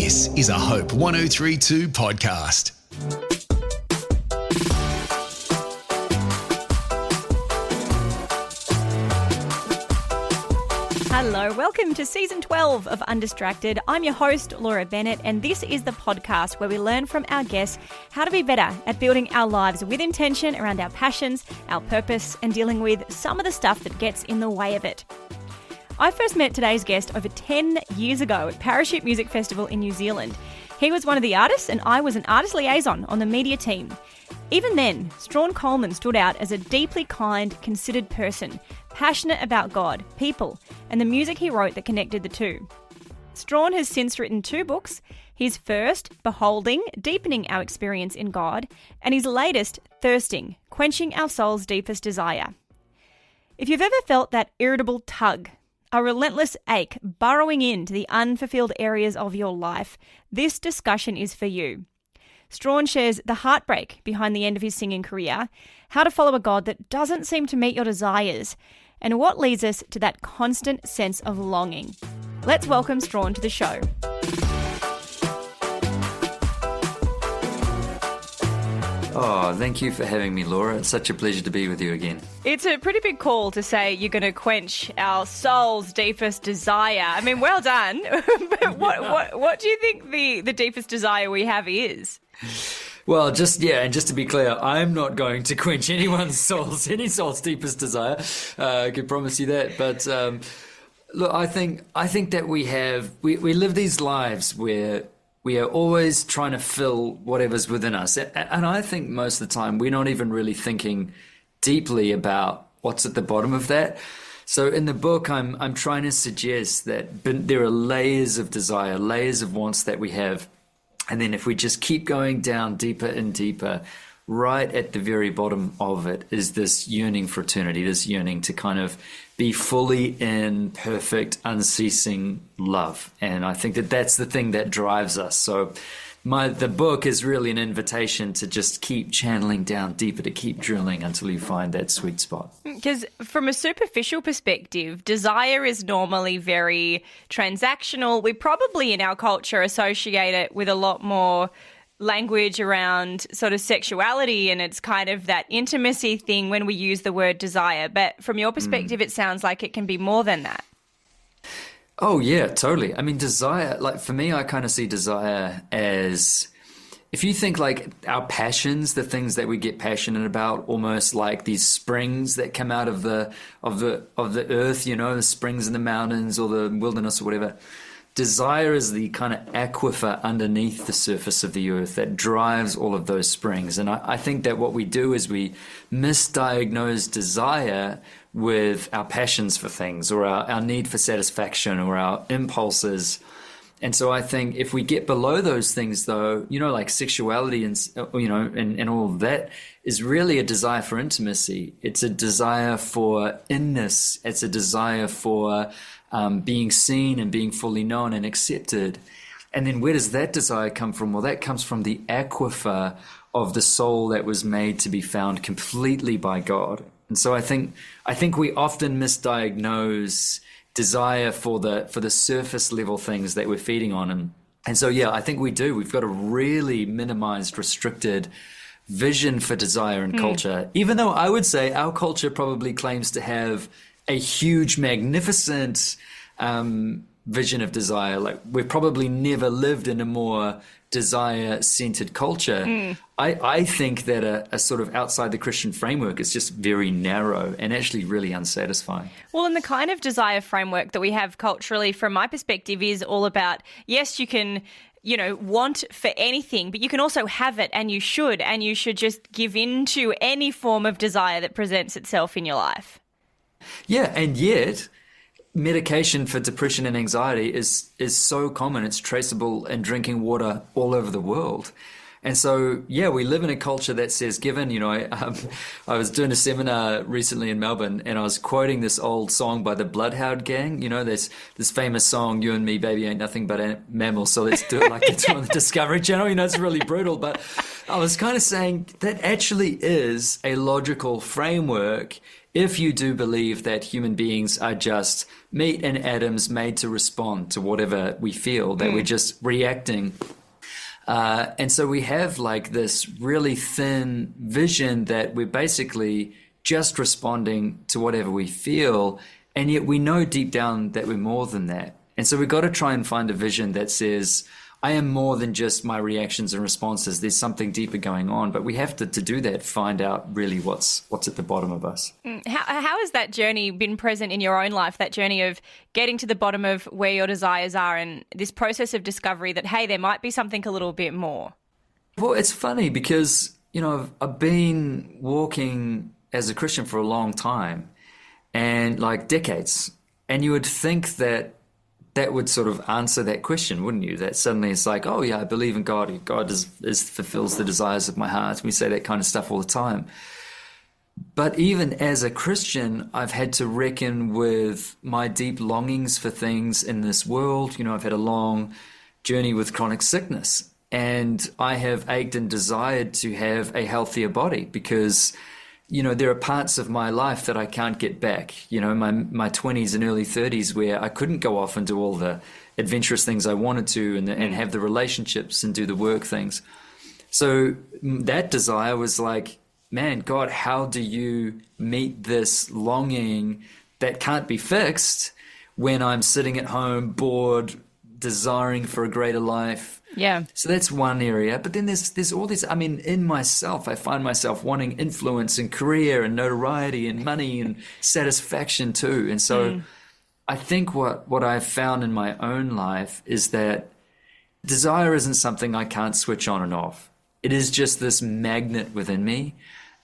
This is a Hope 1032 podcast. Hello, welcome to Season 12 of Undistracted. I'm your host, Laura Bennett, and this is the podcast where we learn from our guests how to be better at building our lives with intention around our passions, our purpose, and dealing with some of the stuff that gets in the way of it. I first met today's guest over 10 years ago at Parachute Music Festival in New Zealand. He was one of the artists and I was an artist liaison on the media team. Even then, Strahan Coleman stood out as a deeply kind, considered person, passionate about God, people, and the music he wrote that connected the two. Strahan has since written 2 books, his first, Beholding, Deepening Our Experience in God, and his latest, Thirsting, Quenching Our Soul's Deepest Desire. If you've ever felt that irritable tug, a relentless ache burrowing into the unfulfilled areas of your life, this discussion is for you. Strahan shares the heartbreak behind the end of his singing career, how to follow a God that doesn't seem to meet your desires, and what leads us to that constant sense of longing. Let's welcome Strahan to the show. Oh, thank you for having me, Laura. It's such a pleasure to be with you again. It's a pretty big call to say you're going to quench our soul's deepest desire. I mean, well done. But what do you think the deepest desire we have is? Well, just to be clear, I'm not going to quench any soul's deepest desire. I can promise you that. But look, I think that we live these lives where we are always trying to fill whatever's within us. And I think most of the time we're not even really thinking deeply about what's at the bottom of that. So in the book, I'm trying to suggest that there are layers of desire, layers of wants that we have. And then if we just keep going down deeper and deeper, right at the very bottom of it is this yearning for eternity, this yearning to kind of be fully in perfect, unceasing love. And I think that that's the thing that drives us. So the book is really an invitation to just keep channeling down deeper, to keep drilling until you find that sweet spot. Because from a superficial perspective, desire is normally very transactional. We probably in our culture associate it with a lot more language around sort of sexuality, and it's kind of that intimacy thing when we use the word desire. But from your perspective, it sounds like it can be more than that. Oh, yeah, totally. I mean, desire, like for me, I kind of see desire as, if you think like our passions, the things that we get passionate about, almost like these springs that come out of the earth, you know, the springs in the mountains or the wilderness or whatever. Desire is the kind of aquifer underneath the surface of the earth that drives all of those springs. And I think that what we do is we misdiagnose desire with our passions for things or our need for satisfaction or our impulses. And so I think if we get below those things, though, you know, like sexuality and, you know, and all of that is really a desire for intimacy. It's a desire for inness. It's a desire for being seen and being fully known and accepted. And then where does that desire come from? Well, that comes from the aquifer of the soul that was made to be found completely by God. And so I think we often misdiagnose desire for the surface level things that we're feeding on. And so, yeah, I think we do. We've got a really minimized, restricted vision for desire and culture, even though I would say our culture probably claims to have a huge, magnificent vision of desire. Like we've probably never lived in a more desire-centered culture. I think that a sort of outside the Christian framework is just very narrow and actually really unsatisfying. Well, and the kind of desire framework that we have culturally, from my perspective, is all about, yes, you can, you know, want for anything, but you can also have it, and you should just give in to any form of desire that presents itself in your life. Yeah, and yet medication for depression and anxiety is so common. It's traceable in drinking water all over the world. And so, yeah, we live in a culture that says, given, you know, I was doing a seminar recently in Melbourne and I was quoting this old song by the Bloodhound Gang. You know, there's this famous song, "You and me, baby, ain't nothing but mammals, so let's do it like it's on the Discovery Channel." You know, it's really brutal. But I was kind of saying that actually is a logical framework if you do believe that human beings are just meat and atoms made to respond to whatever we feel, that we're just reacting. And so we have like this really thin vision that we're basically just responding to whatever we feel. And yet we know deep down that we're more than that. And so we've got to try and find a vision that says, I am more than just my reactions and responses. There's something deeper going on. But we have to do that, find out really what's at the bottom of us. How has that journey been present in your own life, that journey of getting to the bottom of where your desires are and this process of discovery that, hey, there might be something a little bit more? Well, it's funny because, I've been walking as a Christian for a long time and like decades. And you would think that would sort of answer that question, wouldn't you? That suddenly it's like, oh yeah, I believe in God. God fulfills the desires of my heart. We say that kind of stuff all the time. But even as a Christian, I've had to reckon with my deep longings for things in this world. I've had a long journey with chronic sickness, and I have ached and desired to have a healthier body because there are parts of my life that I can't get back. My 20s and early 30s where I couldn't go off and do all the adventurous things I wanted to and have the relationships and do the work things. So that desire was like, man, God, how do you meet this longing that can't be fixed when I'm sitting at home, bored, desiring for a greater life? Yeah. So that's one area. But then there's all this, in myself, I find myself wanting influence and career and notoriety and money and satisfaction too. And so I think what I've found in my own life is that desire isn't something I can't switch on and off. It is just this magnet within me.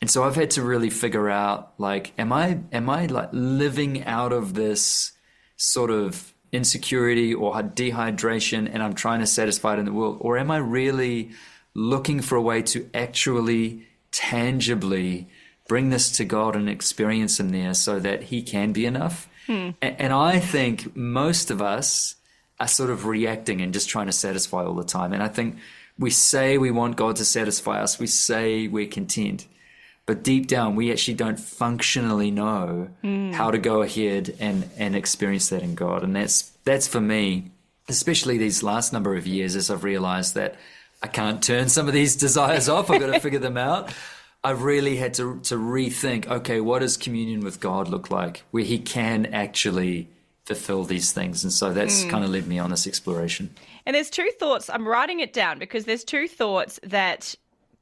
And so I've had to really figure out, like, am I like living out of this sort of insecurity or dehydration and I'm trying to satisfy it in the world? Or am I really looking for a way to actually tangibly bring this to God and experience Him there so that He can be enough? And I think most of us are sort of reacting and just trying to satisfy all the time. And I think we say we want God to satisfy us. We say we're content. But deep down, we actually don't functionally know how to go ahead and experience that in God. And that's for me, especially these last number of years, as I've realized that I can't turn some of these desires off. I've got to figure them out. I've really had to rethink, okay, what does communion with God look like, where He can actually fulfill these things? And so that's kind of led me on this exploration. And there's two thoughts. I'm writing it down because there's two thoughts that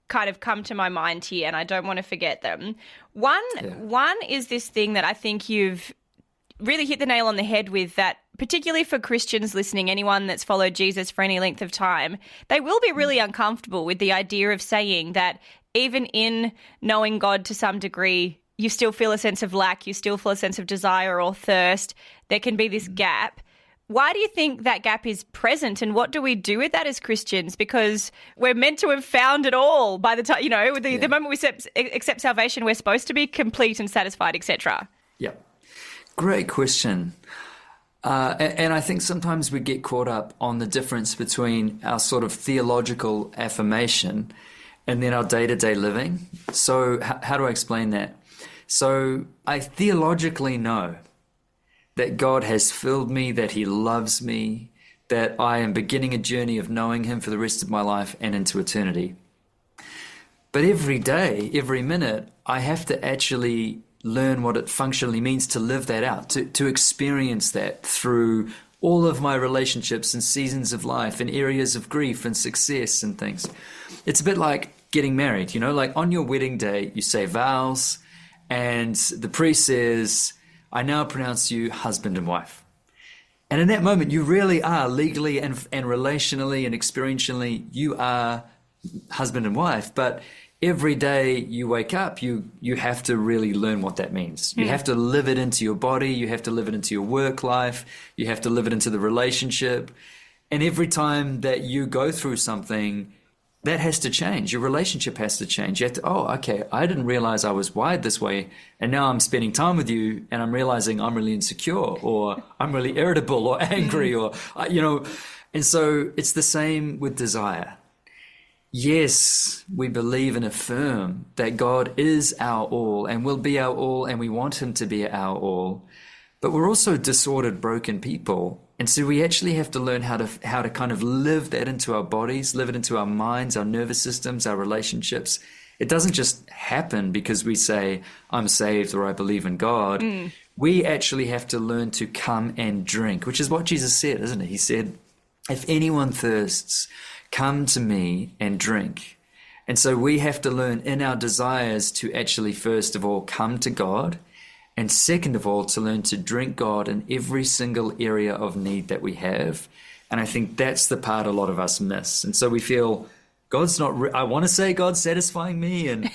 kind of come to my mind here, and I don't want to forget them. One is this thing that I think you've really hit the nail on the head with, that particularly for Christians listening, anyone that's followed Jesus for any length of time, they will be really uncomfortable with the idea of saying that even in knowing God to some degree, you still feel a sense of lack, you still feel a sense of desire or thirst. There can be this gap. Why do you think that gap is present, and what do we do with that as Christians? Because we're meant to have found it all by the time, the moment we accept salvation, we're supposed to be complete and satisfied, etc. Yeah. Great question. And I think sometimes we get caught up on the difference between our sort of theological affirmation and then our day-to-day living. So how do I explain that? So I theologically know that God has filled me, that He loves me, that I am beginning a journey of knowing Him for the rest of my life and into eternity. But every day, every minute, I have to actually learn what it functionally means to live that out, to experience that through all of my relationships and seasons of life and areas of grief and success and things. It's a bit like getting married, like on your wedding day, you say vows and the priest says, I now pronounce you husband and wife. And in that moment, you really are legally and relationally and experientially, you are husband and wife. But every day you wake up, you have to really learn what that means. You have to live it into your body. You have to live it into your work life. You have to live it into the relationship. And every time that you go through something, that has to change. Your relationship has to change. You have to, okay, I didn't realize I was wired this way. And now I'm spending time with you and I'm realizing I'm really insecure, or I'm really irritable or angry, or, and so it's the same with desire. yes, we believe and affirm that God is our all and will be our all, and we want him to be our all. But we're also disordered, broken people. And so we actually have to learn how to kind of live that into our bodies, live it into our minds, our nervous systems, our relationships. It doesn't just happen because we say, I'm saved or I believe in God. We actually have to learn to come and drink, which is what Jesus said, isn't it? He said, if anyone thirsts, come to me and drink. And so we have to learn in our desires to actually, first of all, come to God. And second of all, to learn to drink God in every single area of need that we have. And I think that's the part a lot of us miss. And so we feel God's not, I want to say God's satisfying me, and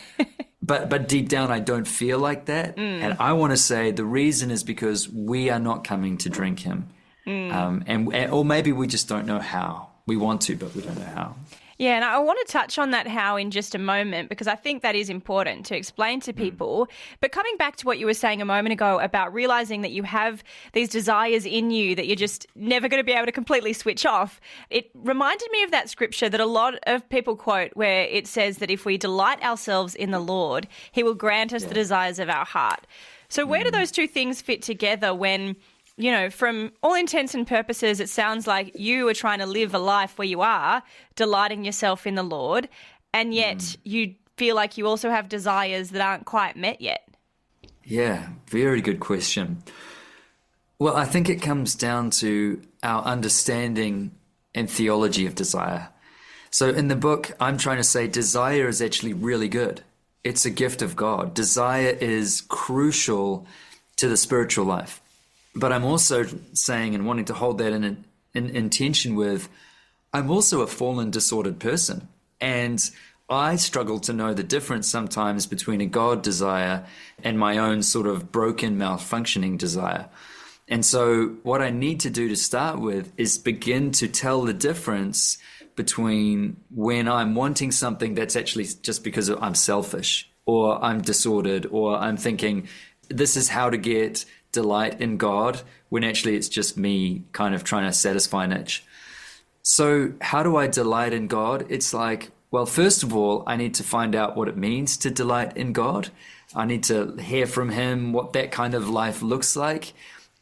but deep down I don't feel like that. And I want to say the reason is because we are not coming to drink him. Or maybe we just don't know how. We want to, but we don't know how. Yeah, and I want to touch on that how in just a moment, because I think that is important to explain to people. But coming back to what you were saying a moment ago about realizing that you have these desires in you that you're just never going to be able to completely switch off, it reminded me of that scripture that a lot of people quote where it says that if we delight ourselves in the Lord, he will grant us the desires of our heart. So where do those two things fit together when, you know, from all intents and purposes, it sounds like you are trying to live a life where you are delighting yourself in the Lord, and yet you feel like you also have desires that aren't quite met yet? Yeah, very good question. Well, I think it comes down to our understanding and theology of desire. So in the book, I'm trying to say desire is actually really good. It's a gift of God. Desire is crucial to the spiritual life. But I'm also saying and wanting to hold that in tension with, I'm also a fallen, disordered person. And I struggle to know the difference sometimes between a God desire and my own sort of broken, malfunctioning desire. And so what I need to do to start with is begin to tell the difference between when I'm wanting something that's actually just because I'm selfish, or I'm disordered, or I'm thinking this is how to get delight in God, when actually it's just me kind of trying to satisfy an itch. So how do I delight in God? It's like, well, first of all, I need to find out what it means to delight in God. I need to hear from him what that kind of life looks like.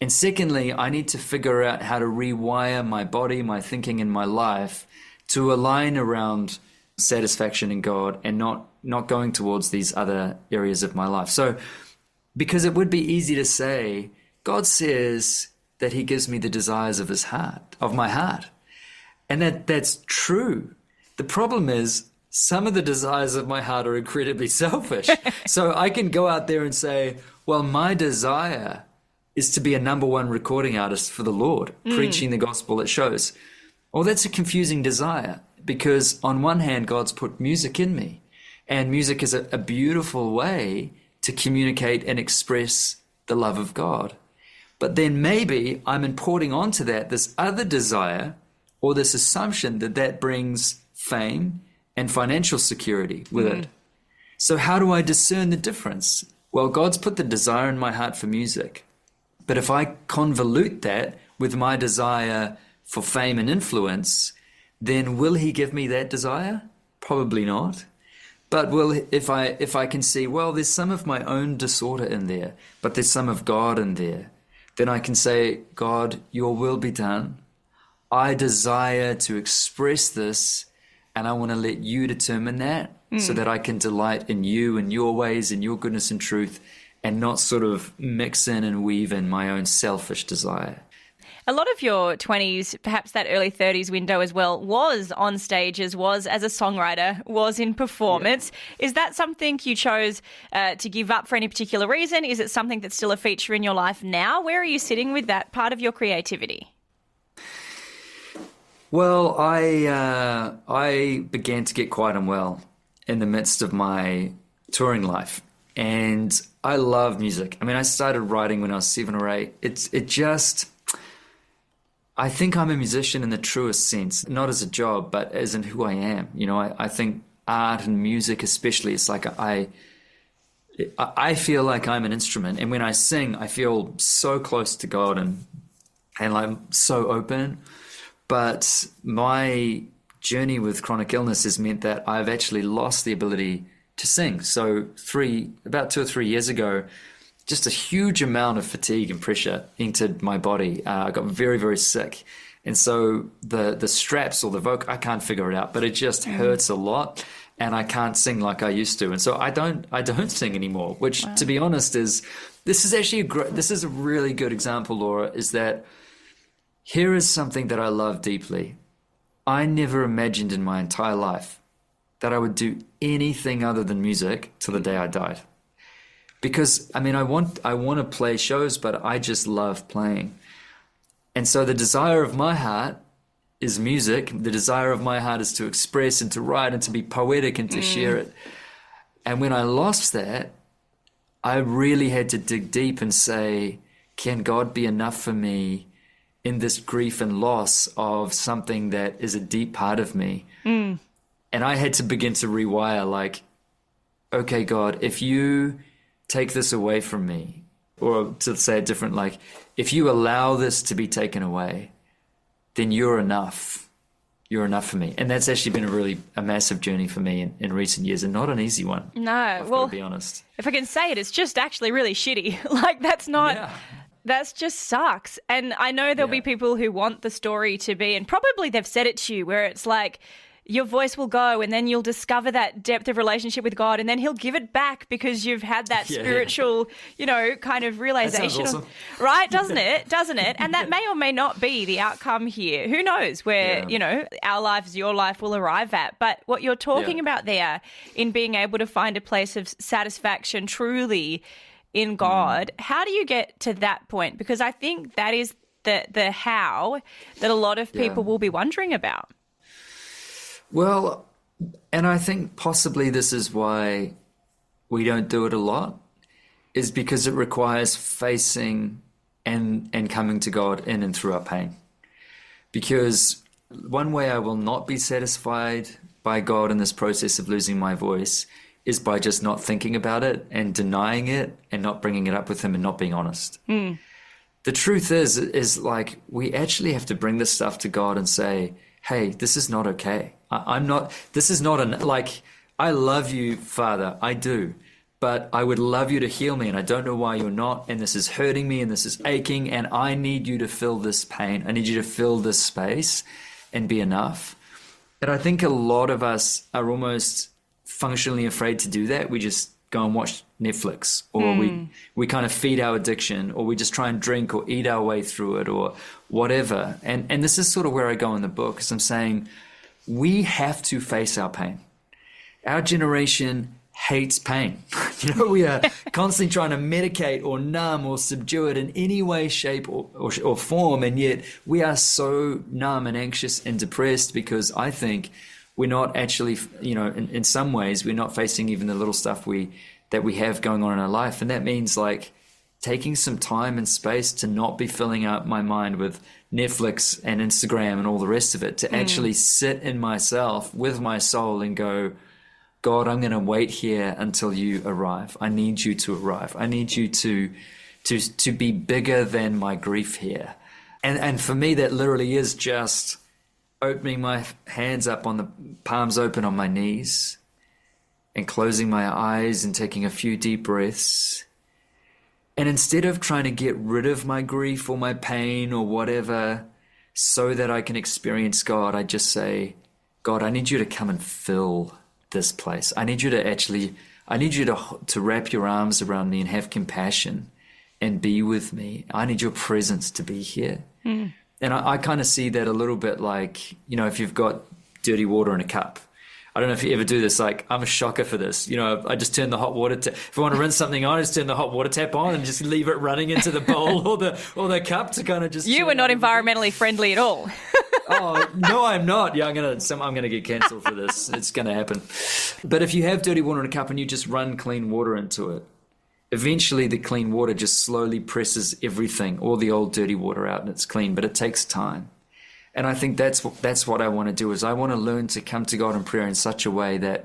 And secondly, I need to figure out how to rewire my body, my thinking, and my life to align around satisfaction in God and not going towards these other areas of my life. So because it would be easy to say, God says that he gives me the desires of his heart, of my heart. And that's true. The problem is some of the desires of my heart are incredibly selfish. So I can go out there and say, well, my desire is to be a #1 recording artist for the Lord, preaching the gospel at shows. Well, that's a confusing desire, because on one hand, God's put music in me, and music is a beautiful way to communicate and express the love of God. But then maybe I'm importing onto that this other desire, or this assumption that brings fame and financial security with it. So how do I discern the difference? Well, God's put the desire in my heart for music. But if I convolute that with my desire for fame and influence, then will he give me that desire? Probably not. But if I can see, well, there's some of my own disorder in there, but there's some of God in there, then I can say, God, your will be done. I desire to express this, and I want to let you determine that so that I can delight in you and your ways and your goodness and truth, and not sort of mix in and weave in my own selfish desire. A lot of your 20s, perhaps that early 30s window as well, was on stages, was as a songwriter, was in performance. Yeah. Is that something you chose to give up for any particular reason? Is it something that's still a feature in your life now? Where are you sitting with that part of your creativity? Well, I began to get quite unwell in the midst of my touring life. And I love music. I mean, I started writing when I was 7 or 8. I think I'm a musician in the truest sense, not as a job, but as in who I am. You know, I think art and music especially, it's like I feel like I'm an instrument. And when I sing, I feel so close to God and I'm so open. But my journey with chronic illness has meant that I've actually lost the ability to sing. So about 2 or 3 years ago, just a huge amount of fatigue and pressure entered my body. I got very, very sick. And so the straps or the vocal, I can't figure it out, but it just hurts a lot. And I can't sing like I used to. And so I don't sing anymore, which to be honest this is a really good example, Laura, is that here is something that I love deeply. I never imagined in my entire life that I would do anything other than music till the day I died. Because, I mean, I want to play shows, but I just love playing. And so the desire of my heart is music. The desire of my heart is to express and to write and to be poetic and to share it. And when I lost that, I really had to dig deep and say, can God be enough for me in this grief and loss of something that is a deep part of me? And I had to begin to rewire, like, okay, God, if you take this away from me, or to say it different, like, if you allow this to be taken away, then you're enough. You're enough for me. And that's actually been a massive journey for me in recent years, and not an easy one. No, I've got to be honest. If I can say it, it's just actually really shitty. Like, that's not... That's just sucks. And I know there'll be people who want the story to be, and probably they've said it to you, where it's like your voice will go and then you'll discover that depth of relationship with God, and then he'll give it back because you've had that spiritual, kind of realization. That sounds awesome. Right? Doesn't it? And that may or may not be the outcome here. Who knows where, our lives, your life will arrive at. But what you're talking about there in being able to find a place of satisfaction truly in God, how do you get to that point? Because I think that is the how that a lot of people will be wondering about. Well, and I think possibly this is why we don't do it a lot, is because it requires facing and coming to God in and through our pain. Because one way I will not be satisfied by God in this process of losing my voice is by just not thinking about it and denying it and not bringing it up with him and not being honest. The truth is like, we actually have to bring this stuff to God and say, hey, this is not okay. I love you, Father, I do, but I would love you to heal me, and I don't know why you're not, and this is hurting me, and this is aching, and I need you to fill this pain. I need you to fill this space and be enough. And I think a lot of us are almost functionally afraid to do that. We just go and watch Netflix, or we kind of feed our addiction, or we just try and drink or eat our way through it, or whatever. And this is sort of where I go in the book, is I'm saying we have to face our pain. Our generation hates pain. We are constantly trying to medicate or numb or subdue it in any way, shape, or form, and yet we are so numb and anxious and depressed because I think we're not actually, in some ways, we're not facing even the little stuff that we have going on in our life. And that means like taking some time and space to not be filling up my mind with Netflix and Instagram and all the rest of it, to actually sit in myself with my soul and go, God, I'm going to wait here until you arrive. I need you to arrive. I need you to be bigger than my grief here. And for me, that literally is just opening my hands up on the palms open on my knees and closing my eyes and taking a few deep breaths. And instead of trying to get rid of my grief or my pain or whatever so that I can experience God, I just say, God, I need you to come and fill this place. I need you to wrap your arms around me and have compassion and be with me. I need your presence to be here. And I kind of see that a little bit like, if you've got dirty water in a cup. I don't know if you ever do this. Like, I'm a shocker for this. I just turn the hot water tap. If I want to rinse something on, I just turn the hot water tap on and just leave it running into the bowl or the cup to kind of just. You were not environmentally friendly at all. Oh no, I'm not. Yeah, I'm gonna get cancelled for this. It's gonna happen. But if you have dirty water in a cup and you just run clean water into it, eventually the clean water just slowly presses everything, all the old dirty water out, and it's clean. But it takes time. And I think that's what I want to do, is I want to learn to come to God in prayer in such a way that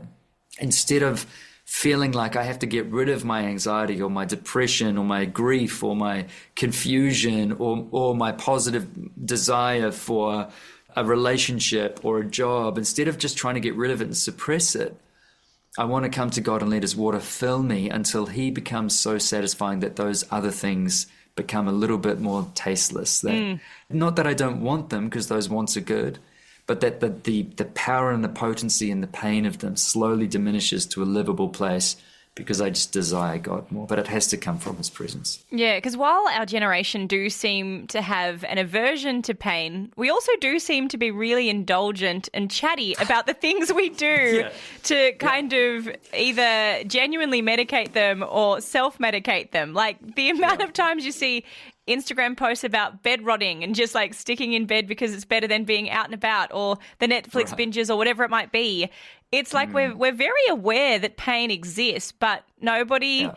instead of feeling like I have to get rid of my anxiety or my depression or my grief or my confusion or my positive desire for a relationship or a job, instead of just trying to get rid of it and suppress it, I want to come to God and let his water fill me until he becomes so satisfying that those other things become a little bit more tasteless. Not that I don't want them, because those wants are good, but that the power and the potency and the pain of them slowly diminishes to a livable place, because I just desire God more. But it has to come from his presence. Yeah, because while our generation do seem to have an aversion to pain, we also do seem to be really indulgent and chatty about the things we do to kind of either genuinely medicate them or self-medicate them. Like the amount of times you see Instagram posts about bed rotting and just like sticking in bed because it's better than being out and about, or the Netflix binges or whatever it might be. It's like we're very aware that pain exists, but nobody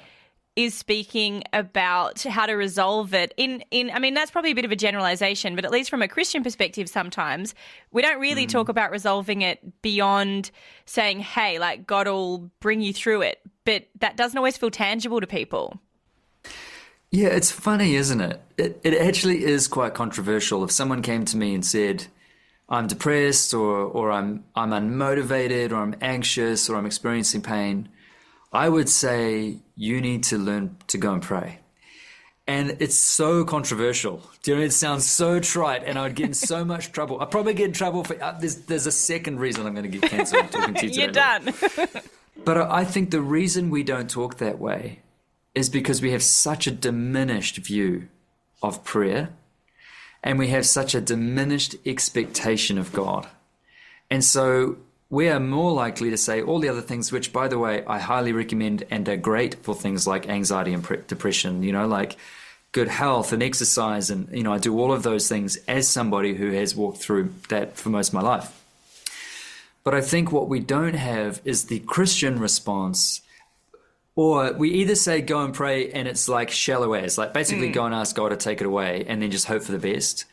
is speaking about how to resolve it. I mean, that's probably a bit of a generalization, but at least from a Christian perspective, sometimes we don't really talk about resolving it beyond saying, hey, like God will bring you through it. But that doesn't always feel tangible to people. Yeah, it's funny, isn't it? It actually is quite controversial. If someone came to me and said, I'm depressed or I'm unmotivated or I'm anxious or I'm experiencing pain, I would say you need to learn to go and pray. And it's so controversial. Do you know, it sounds so trite, and I would get in so much trouble. I'd probably get in trouble for, there's a second reason I'm going to get cancelled talking to you today. You're done. But I think the reason we don't talk that way is because we have such a diminished view of prayer, and we have such a diminished expectation of God. And so we are more likely to say all the other things, which, by the way, I highly recommend and are great for things like anxiety and depression, you know, like good health and exercise. And, you know, I do all of those things as somebody who has walked through that for most of my life. But I think what we don't have is the Christian response. Or we either say go and pray and it's like shallow as, like basically go and ask God to take it away and then just hope for the best.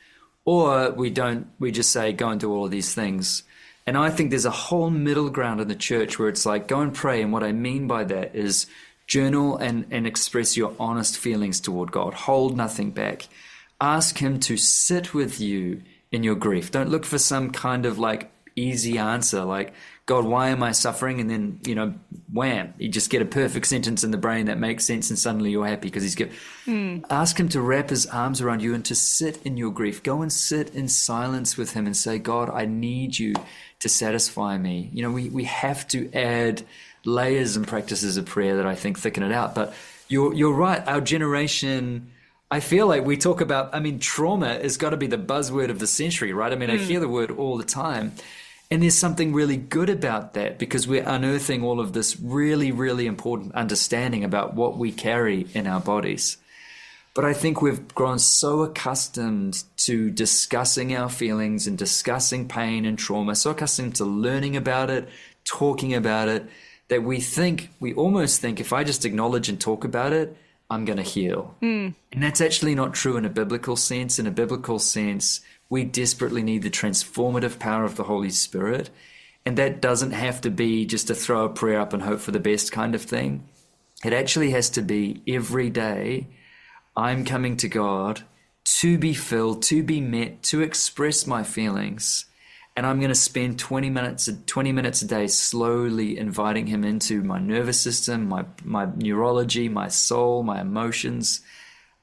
Or we just say go and do all of these things. And I think there's a whole middle ground in the church where it's like go and pray. And what I mean by that is journal and express your honest feelings toward God. Hold nothing back. Ask him to sit with you in your grief. Don't look for some kind of like easy answer like, God, why am I suffering? And then, you know, wham, you just get a perfect sentence in the brain that makes sense and suddenly you're happy because he's good. Ask him to wrap his arms around you and to sit in your grief. Go and sit in silence with him and say, God, I need you to satisfy me. You know, we have to add layers and practices of prayer that I think thicken it out. But you're right. Our generation, I feel like we talk about, I mean, trauma has got to be the buzzword of the century, right? I mean, I hear the word all the time. And there's something really good about that because we're unearthing all of this really, really important understanding about what we carry in our bodies. But I think we've grown so accustomed to discussing our feelings and discussing pain and trauma, so accustomed to learning about it, talking about it, that we almost think if I just acknowledge and talk about it, I'm going to heal. And that's actually not true in a biblical sense. In a biblical sense, we desperately need the transformative power of the Holy Spirit. And that doesn't have to be just to throw a prayer up and hope for the best kind of thing. It actually has to be every day, I'm coming to God to be filled, to be met, to express my feelings. And I'm going to spend 20 minutes a day slowly inviting him into my nervous system, my neurology, my soul, my emotions,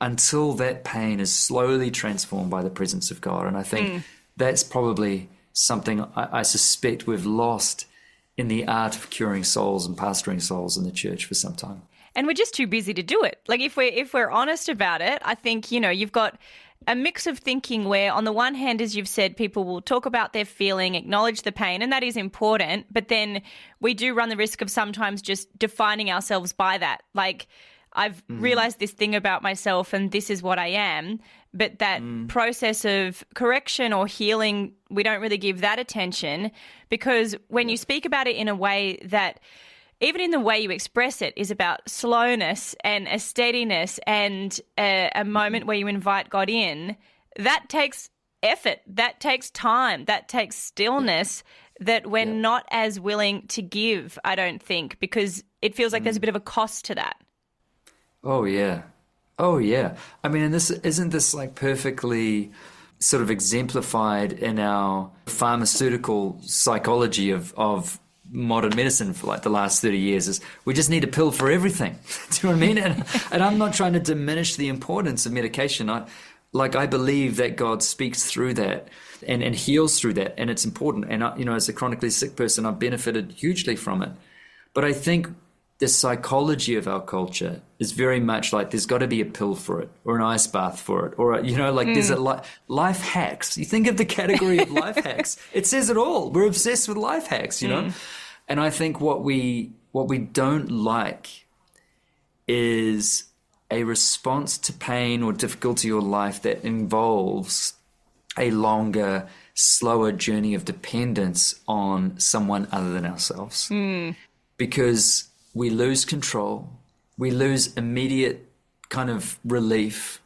until that pain is slowly transformed by the presence of God. And I think that's probably something I suspect we've lost in the art of curing souls and pastoring souls in the church for some time. And we're just too busy to do it. Like if we're honest about it, I think, you know, you've got a mix of thinking where on the one hand, as you've said, people will talk about their feeling, acknowledge the pain, and that is important. But then we do run the risk of sometimes just defining ourselves by that. Like, I've realized this thing about myself and this is what I am. But that process of correction or healing, we don't really give that attention because when you speak about it in a way that, even in the way you express it, is about slowness and a steadiness and a moment where you invite God in, that takes effort, that takes time, that takes stillness that we're not as willing to give, I don't think, because it feels like there's a bit of a cost to that. Oh, yeah. Oh, yeah. I mean, and isn't this like perfectly sort of exemplified in our pharmaceutical psychology of modern medicine for like the last 30 years is we just need a pill for everything. Do you know what I mean? And I'm not trying to diminish the importance of medication. I believe that God speaks through that and heals through that, and it's important. And as a chronically sick person, I've benefited hugely from it. But I think the psychology of our culture is very much like there's got to be a pill for it, or an ice bath for it, or there's a life hacks. You think of the category of life hacks, it says it all. We're obsessed with life hacks, And I think what we don't like is a response to pain or difficulty or life that involves a longer, slower journey of dependence on someone other than ourselves. Because we lose control, we lose immediate kind of relief,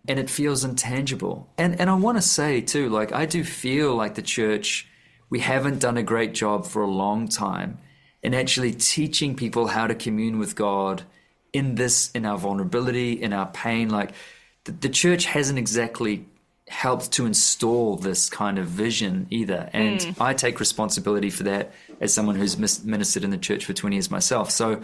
and it feels intangible. And I want to say too, like, I do feel like the church, we haven't done a great job for a long time in actually teaching people how to commune with God in our vulnerability, in our pain. Like the church hasn't exactly helped to install this kind of vision either. And I take responsibility for that as someone who's ministered in the church for 20 years myself. So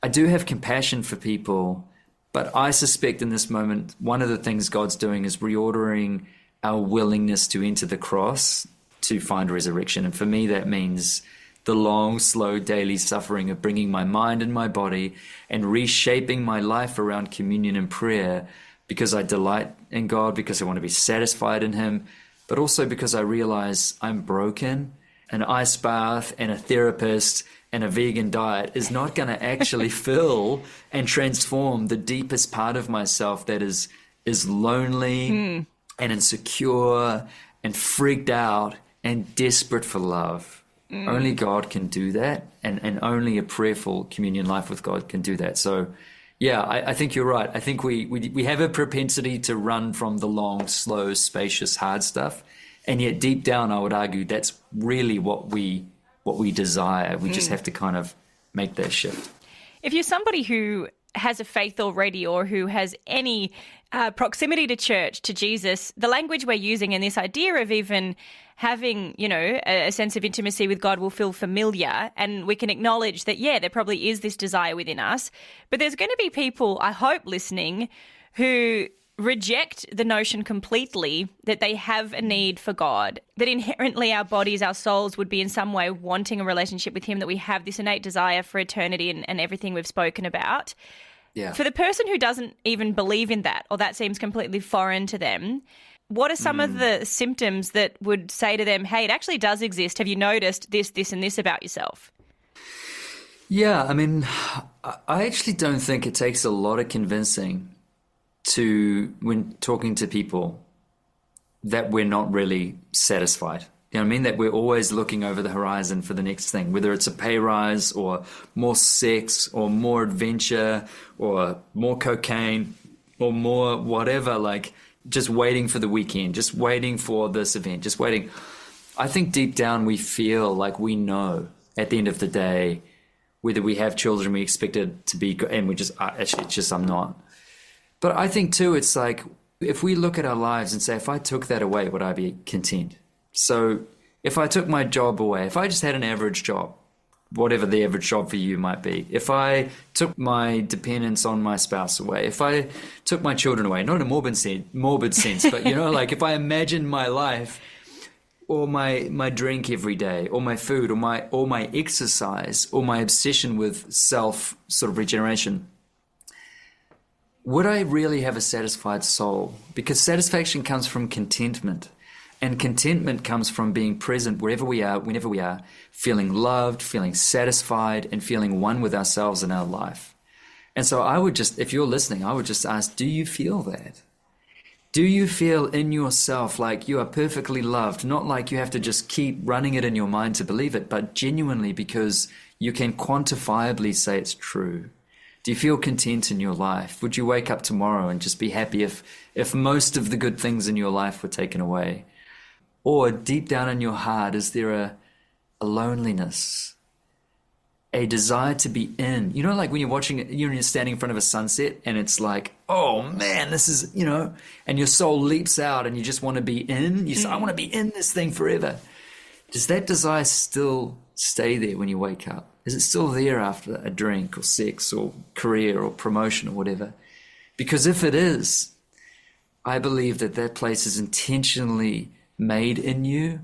I do have compassion for people, but I suspect in this moment, one of the things God's doing is reordering our willingness to enter the cross to find resurrection. And for me, that means the long, slow daily suffering of bringing my mind and my body and reshaping my life around communion and prayer, because I delight in God, because I want to be satisfied in Him, but also because I realize I'm broken. An ice bath and a therapist and a vegan diet is not going to actually fill and transform the deepest part of myself that is lonely and insecure and freaked out and desperate for love. Only God can do that, and only a prayerful communion life with God can do that. So yeah, I think you're right. I think we have a propensity to run from the long, slow, spacious, hard stuff. And yet deep down, I would argue that's really what we desire. We just have to kind of make that shift. If you're somebody who has a faith already, or who has any proximity to church, to Jesus, the language we're using and this idea of even having, a sense of intimacy with God will feel familiar, and we can acknowledge that, there probably is this desire within us. But there's going to be people, I hope, listening who reject the notion completely that they have a need for God, that inherently our bodies, our souls would be in some way wanting a relationship with Him, that we have this innate desire for eternity and everything we've spoken about. Yeah. For the person who doesn't even believe in that, or that seems completely foreign to them, what are some of the symptoms that would say to them, hey, it actually does exist. Have you noticed this, this, and this about yourself? Yeah, I mean, I actually don't think it takes a lot of convincing when talking to people that we're not really satisfied. You know what I mean? That we're always looking over the horizon for the next thing, whether it's a pay rise or more sex or more adventure or more cocaine or more whatever, like just waiting for the weekend, just waiting for this event, just waiting. I think deep down we feel like we know at the end of the day whether we have children we expected to be, and we just, actually, it's just I'm not. But I think too, it's like if we look at our lives and say, if I took that away, would I be content? So if I took my job away, if I just had an average job, whatever the average job for you might be, if I took my dependence on my spouse away, if I took my children away, not in a morbid sense, but like if I imagine my life or my drink every day, or my food, or my exercise, or my obsession with self sort of regeneration, would I really have a satisfied soul? Because satisfaction comes from contentment. And contentment comes from being present wherever we are, whenever we are, feeling loved, feeling satisfied, and feeling one with ourselves in our life. And so I would just, if you're listening, I would just ask, do you feel that? Do you feel in yourself like you are perfectly loved? Not like you have to just keep running it in your mind to believe it, but genuinely because you can quantifiably say it's true. Do you feel content in your life? Would you wake up tomorrow and just be happy if most of the good things in your life were taken away? Or deep down in your heart, is there a loneliness, a desire to be in. You know, like when you're standing in front of a sunset and it's like, oh man, this is, and your soul leaps out and you just want to be in. You say, I want to be in this thing forever. Does that desire still stay there when you wake up? Is it still there after a drink or sex or career or promotion or whatever? Because if it is, I believe that place is intentionally made in you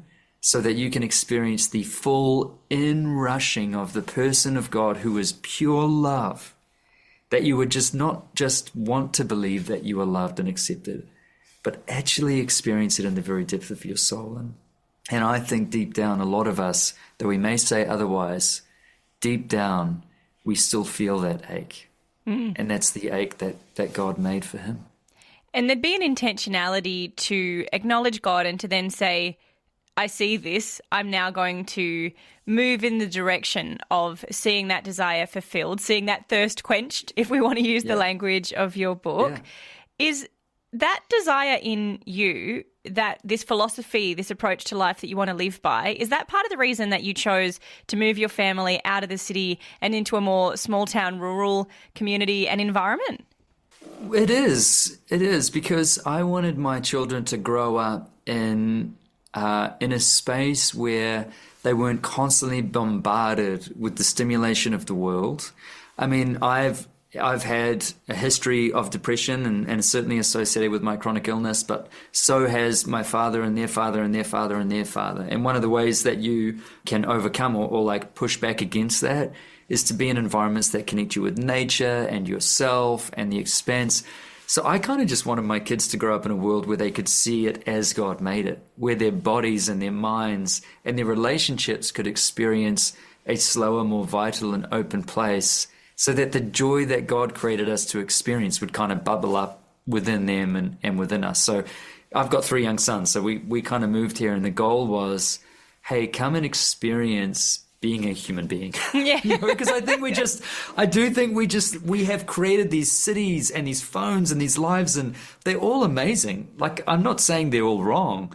so that you can experience the full inrushing of the person of God who is pure love, that you would just not just want to believe that you are loved and accepted, but actually experience it in the very depth of your soul. And I think deep down, a lot of us, though we may say otherwise, deep down, we still feel that ache. And that's the ache that God made for him. And there'd be an intentionality to acknowledge God and to then say, I see this, I'm now going to move in the direction of seeing that desire fulfilled, seeing that thirst quenched, if we want to use the language of your book. Yeah. Is that desire in you, that this philosophy, this approach to life that you want to live by, is that part of the reason that you chose to move your family out of the city and into a more small town, rural community and environment? It is, because I wanted my children to grow up in a space where they weren't constantly bombarded with the stimulation of the world. I mean, I've had a history of depression and certainly associated with my chronic illness, but so has my father and their father and their father and their father. And one of the ways that you can overcome or like push back against that is to be in environments that connect you with nature and yourself and the expanse. So I kind of just wanted my kids to grow up in a world where they could see it as God made it, where their bodies and their minds and their relationships could experience a slower, more vital and open place, so that the joy that God created us to experience would kind of bubble up within them and within us. So I've got 3 young sons, so we kind of moved here, and the goal was, hey, come and experience being a human being. Yeah. Because I do think we have created these cities and these phones and these lives, and they're all amazing. Like, I'm not saying they're all wrong,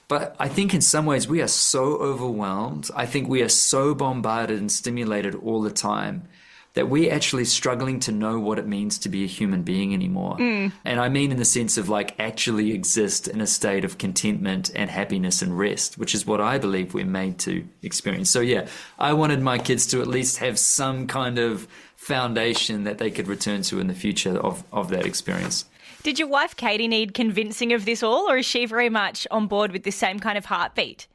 but I think in some ways we are so overwhelmed. I think we are so bombarded and stimulated all the time that we're actually struggling to know what it means to be a human being anymore. And I mean in the sense of like actually exist in a state of contentment and happiness and rest, which is what I believe we're made to experience. So yeah, I wanted my kids to at least have some kind of foundation that they could return to in the future of that experience. Did your wife Katie need convincing of this all, or is she very much on board with the same kind of heartbeat?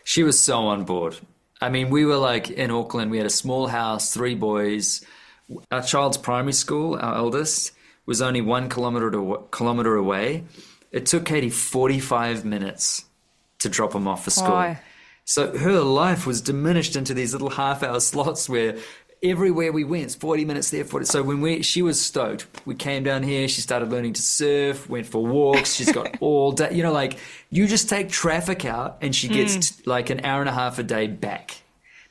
She was so on board. I mean, we were like in Auckland, we had a small house, 3 boys. Our child's primary school, our eldest, was only 1 kilometre away. It took Katie 45 minutes to drop him off for school. Oh. So her life was diminished into these little half-hour slots where everywhere we went, 40 minutes there, 40. So when she was stoked, we came down here, she started learning to surf, went for walks, she's got all day, like you just take traffic out and she gets like an hour and a half a day back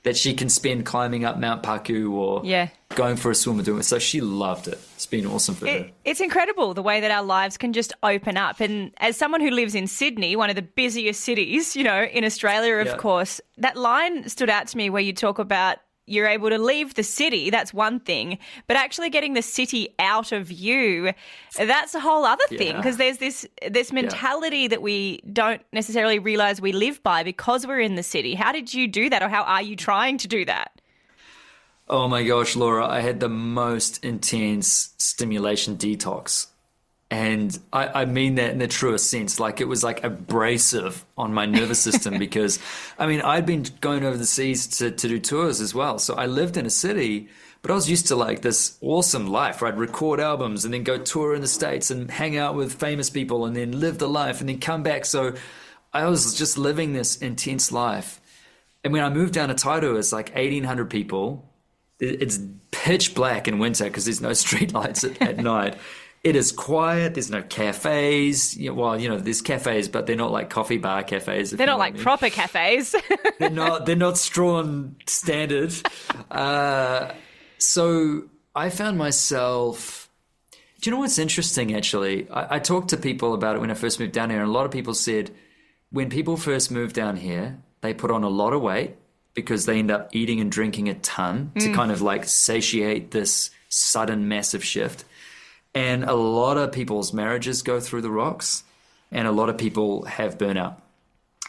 that she can spend climbing up Mount Paku or going for a swim or doing it. So she loved it. It's been awesome for her. It's incredible the way that our lives can just open up. And as someone who lives in Sydney, one of the busiest cities, in Australia, of course, that line stood out to me where you talk about you're able to leave the city, that's one thing, but actually getting the city out of you, that's a whole other thing, because there's this mentality that we don't necessarily realise we live by because we're in the city. How did you do that, or how are you trying to do that? Oh my gosh, Laura, I had the most intense stimulation detox. And I mean that in the truest sense. Like, it was like abrasive on my nervous system because, I mean, I'd been going over the seas to do tours as well. So I lived in a city, but I was used to like this awesome life where I'd record albums and then go tour in the States and hang out with famous people and then live the life and then come back. So I was just living this intense life. And when I moved down to Tairua, it's like 1,800 people. It's pitch black in winter because there's no street lights at night. It is quiet. There's no cafes. There's cafes, but they're not like coffee bar cafes. They're not like proper cafes. They're not Strahan standard. So I found myself. Do you know what's interesting? Actually, I talked to people about it when I first moved down here, and a lot of people said when people first move down here, they put on a lot of weight because they end up eating and drinking a ton to kind of like satiate this sudden massive shift. And a lot of people's marriages go through the rocks, and a lot of people have burnout.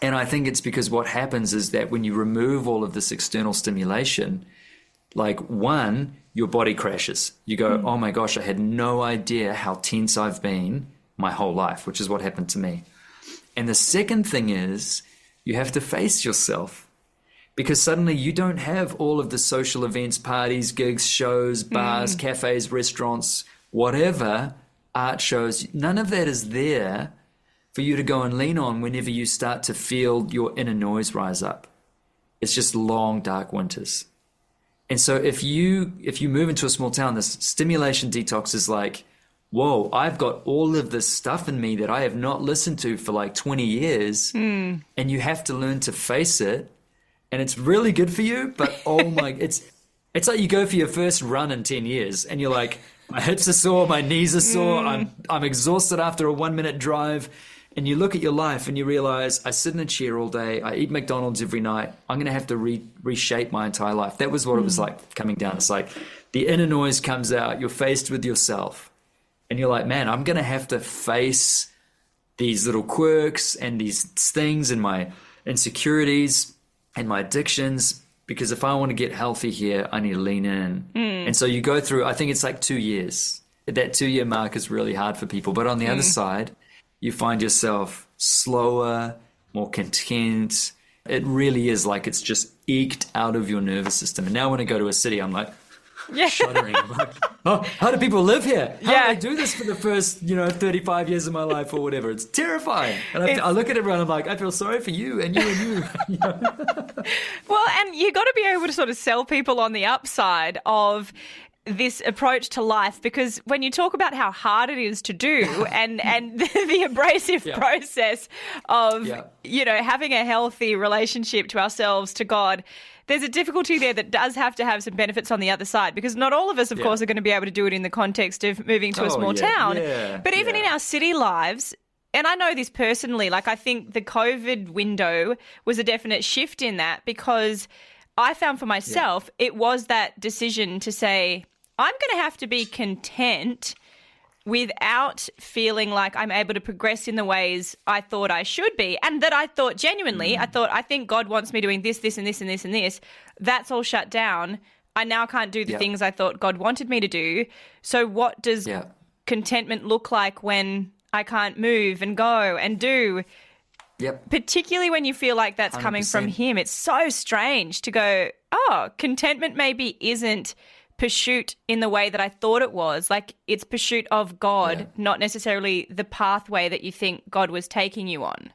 And I think it's because what happens is that when you remove all of this external stimulation, like one, your body crashes. You go, oh my gosh, I had no idea how tense I've been my whole life, which is what happened to me. And the second thing is you have to face yourself, because suddenly you don't have all of the social events, parties, gigs, shows, bars, cafes, restaurants, whatever, art shows. None of that is there for you to go and lean on whenever you start to feel your inner noise rise up. It's just long, dark winters. And so if you move into a small town, this stimulation detox is like, whoa, I've got all of this stuff in me that I have not listened to for like 20 years. And you have to learn to face it. And it's really good for you. But oh my, it's like you go for your first run in 10 years and you're like, my hips are sore, my knees are sore, I'm exhausted after a 1-minute drive. And you look at your life and you realize, I sit in a chair all day, I eat McDonald's every night, I'm going to have to reshape my entire life. That was what it was like coming down. It's like the inner noise comes out, you're faced with yourself, and you're like, man, I'm going to have to face these little quirks and these things and my insecurities and my addictions, because if I want to get healthy here, I need to lean in. And so you go through, I think it's like 2 years. That 2-year mark is really hard for people. But on the other side, you find yourself slower, more content. It really is like it's just eked out of your nervous system. And now when I go to a city, I'm like shuddering. I'm like, oh, how do people live here? How do I do this for the first, 35 years of my life or whatever? It's terrifying. And I look at everyone, I'm like, I feel sorry for you and you and you. Well, and you got to be able to sort of sell people on the upside of this approach to life, because when you talk about how hard it is to do and the abrasive process of having a healthy relationship to ourselves, to God, there's a difficulty there that does have to have some benefits on the other side, because not all of us, of course, are going to be able to do it in the context of moving to a small town. But even in our city lives, and I know this personally, like I think the COVID window was a definite shift in that, because I found for myself it was that decision to say, I'm going to have to be content without feeling like I'm able to progress in the ways I thought I should be, and that I thought genuinely, I think God wants me doing this, this, and this, and this, and this. That's all shut down. I now can't do the things I thought God wanted me to do. So what does contentment look like when I can't move and go and do? Particularly when you feel like that's 100%. Coming from Him. It's so strange to go, oh, contentment maybe isn't pursuit in the way that I thought it was. Like, it's pursuit of God, not necessarily the pathway that you think God was taking you on.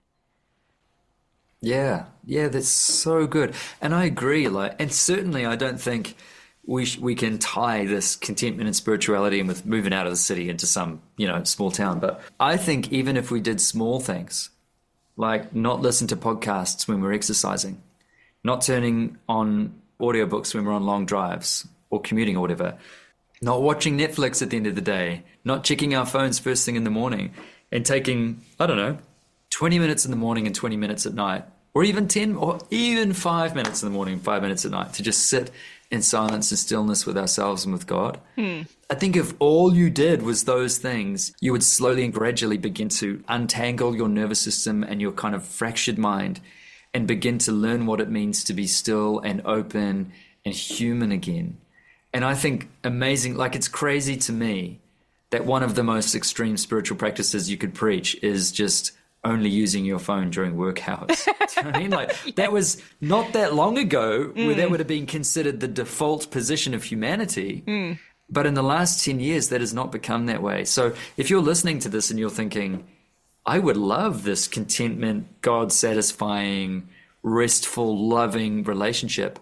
Yeah, that's so good. And I agree. And certainly I don't think we can tie this contentment and spirituality and with moving out of the city into some, small town. But I think even if we did small things, like not listen to podcasts when we're exercising, not turning on audiobooks when we're on long drives, or commuting or whatever, not watching Netflix at the end of the day, not checking our phones first thing in the morning, and taking, 20 minutes in the morning and 20 minutes at night, or even 10 or even 5 minutes in the morning, 5 minutes at night, to just sit in silence and stillness with ourselves and with God. I think if all you did was those things, you would slowly and gradually begin to untangle your nervous system and your kind of fractured mind and begin to learn what it means to be still and open and human again. And I think amazing, like it's crazy to me that one of the most extreme spiritual practices you could preach is just only using your phone during work hours. Do you know what I mean? Like that was not that long ago where that would have been considered the default position of humanity. But in the last 10 years, that has not become that way. So if you're listening to this and you're thinking, I would love this contentment, God-satisfying, restful, loving relationship,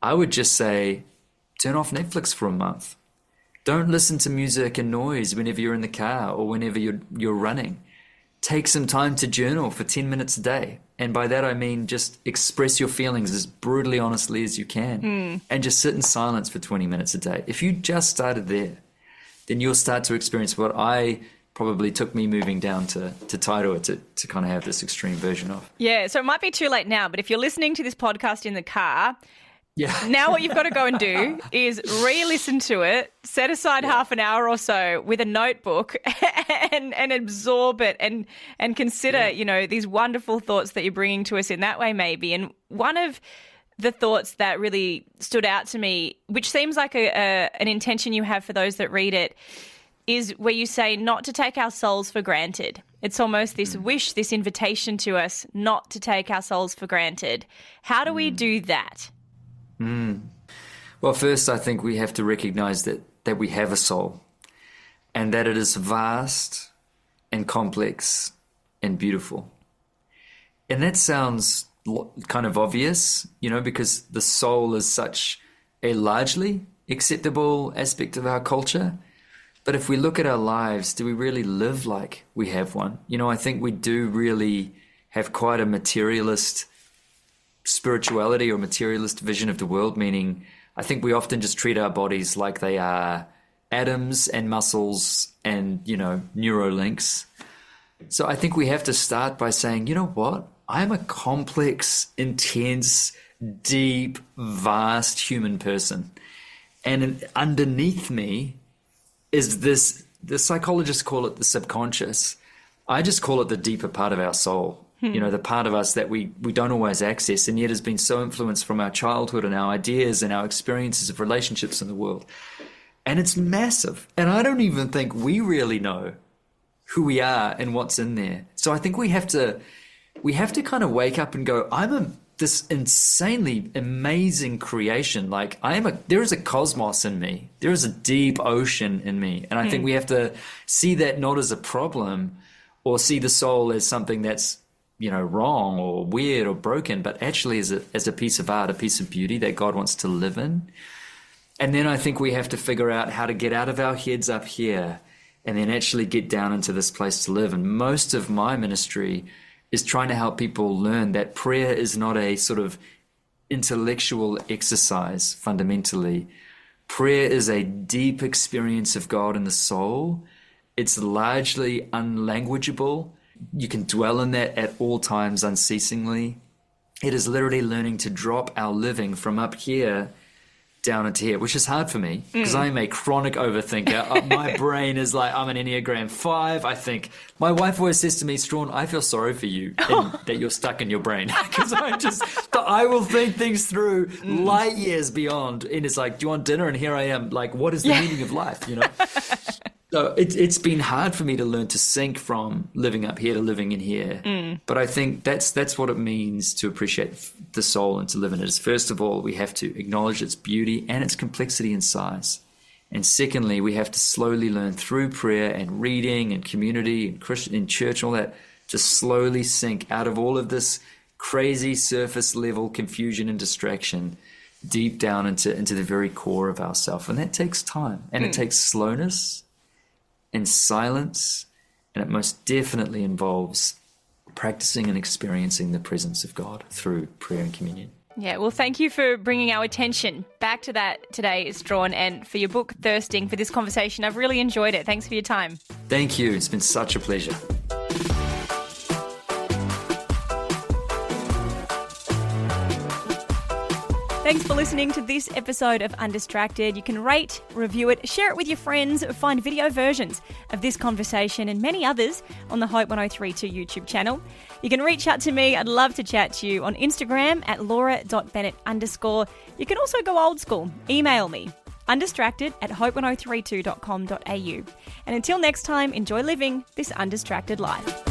I would just say, turn off Netflix for a month. Don't listen to music and noise whenever you're in the car or whenever you're running. Take some time to journal for 10 minutes a day. And by that, I mean just express your feelings as brutally honestly as you can. And just sit in silence for 20 minutes a day. If you just started there, then you'll start to experience what I probably took me moving down to Tairua to kind of have this extreme version of. Yeah, so it might be too late now, but if you're listening to this podcast in the car, now what you've got to go and do is re-listen to it, set aside half an hour or so with a notebook and absorb it and consider, these wonderful thoughts that you're bringing to us in that way maybe. And one of the thoughts that really stood out to me, which seems like an intention you have for those that read it, is where you say not to take our souls for granted. It's almost this wish, this invitation to us not to take our souls for granted. How do we do that? Well, first, I think we have to recognize that we have a soul and that it is vast and complex and beautiful. And that sounds kind of obvious, because the soul is such a largely acceptable aspect of our culture. But if we look at our lives, do we really live like we have one? I think we do really have quite a materialist spirituality or materialist vision of the world, meaning I think we often just treat our bodies like they are atoms and muscles and, neurolinks. So I think we have to start by saying, you know what? I'm a complex, intense, deep, vast human person. And underneath me is this, the psychologists call it the subconscious. I just call it the deeper part of our soul. The part of us that we don't always access and yet has been so influenced from our childhood and our ideas and our experiences of relationships in the world. And it's massive. And I don't even think we really know who we are and what's in there. So I think we have to kind of wake up and go, this insanely amazing creation. Like there is a cosmos in me. There is a deep ocean in me. And I think we have to see that not as a problem or see the soul as something that's, wrong or weird or broken, but actually as a piece of art, a piece of beauty that God wants to live in. And then I think we have to figure out how to get out of our heads up here and then actually get down into this place to live. And most of my ministry is trying to help people learn that prayer is not a sort of intellectual exercise fundamentally. Prayer is a deep experience of God in the soul. It's largely unlanguageable. You can dwell in that at all times unceasingly. It is literally learning to drop our living from up here down into here, which is hard for me because I'm a chronic overthinker. My brain is like, I'm an Enneagram 5. I think my wife always says to me, Strahan, I feel sorry for you that you're stuck in your brain because I will think things through light years beyond. And it's like, do you want dinner? And here I am like, what is the meaning of life? So it's been hard for me to learn to sync from living up here to living in here. But I think that's what it means to appreciate the soul and to live in it. Is first of all, we have to acknowledge its beauty and its complexity and size. And secondly, we have to slowly learn through prayer and reading and community and Christian in church and all that to slowly sink out of all of this crazy surface level confusion and distraction deep down into the very core of ourself. And that takes time and it takes slowness and silence, and it most definitely involves practicing and experiencing the presence of God through prayer and communion. Yeah, well, thank you for bringing our attention back to that today, Strahan, and for your book, Thirsting, for this conversation. I've really enjoyed it. Thanks for your time. Thank you. It's been such a pleasure. Thanks for listening to this episode of Undistracted. You can rate, review it, share it with your friends, find video versions of this conversation and many others on the Hope 1032 YouTube channel. You can reach out to me. I'd love to chat to you on Instagram at laura.bennett_. You can also go old school. Email me, undistracted@hope1032.com.au. And until next time, enjoy living this undistracted life.